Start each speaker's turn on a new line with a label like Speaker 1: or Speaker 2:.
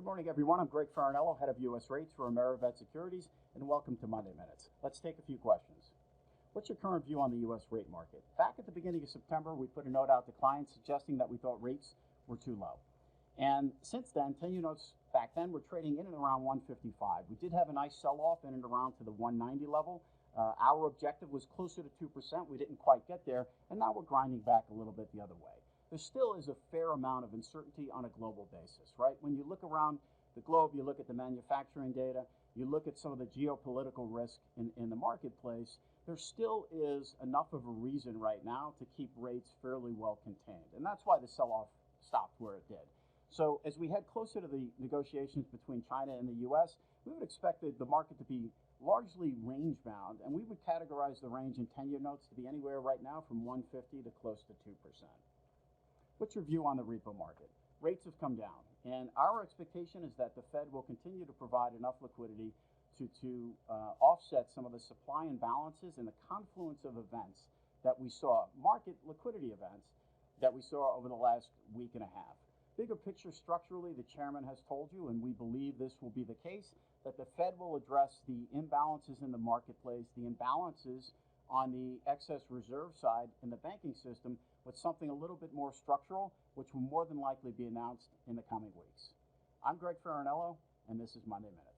Speaker 1: Good morning, everyone. I'm Greg Faranello, head of U.S. rates for AmeriVet Securities, and welcome to Monday Minutes. Let's take a few questions. What's your current view on the U.S. rate market? Back at the beginning of September, we put a note out to clients suggesting that we thought rates were too low. And since then, 10-year notes back then were trading in and around 155. We did have a nice sell-off in and around to the 190 level. Our objective was closer to 2%. We didn't quite get there, and now we're grinding back a little bit the other way. There still is a fair amount of uncertainty on a global basis, right? When you look around the globe, you look at the manufacturing data, you look at some of the geopolitical risk in the marketplace, there still is enough of a reason right now to keep rates fairly well contained. And that's why the sell-off stopped where it did. So as we head closer to the negotiations between China and the U.S., we would expect the market to be largely range-bound, and we would categorize the range in 10-year notes to be anywhere right now from 150 to close to 2%. What's your view on the repo market? Rates have come down, and our expectation is that the Fed will continue to provide enough liquidity to offset some of the supply imbalances and the confluence of events that we saw, market liquidity events that we saw over the last week and a half. Bigger picture structurally, the chairman has told you, and we believe this will be the case, that the Fed will address the imbalances in the marketplace, the imbalances on the excess reserve side in the banking system with something a little bit more structural, which will more than likely be announced in the coming weeks. I'm Greg Faranello, and this is Monday Minute.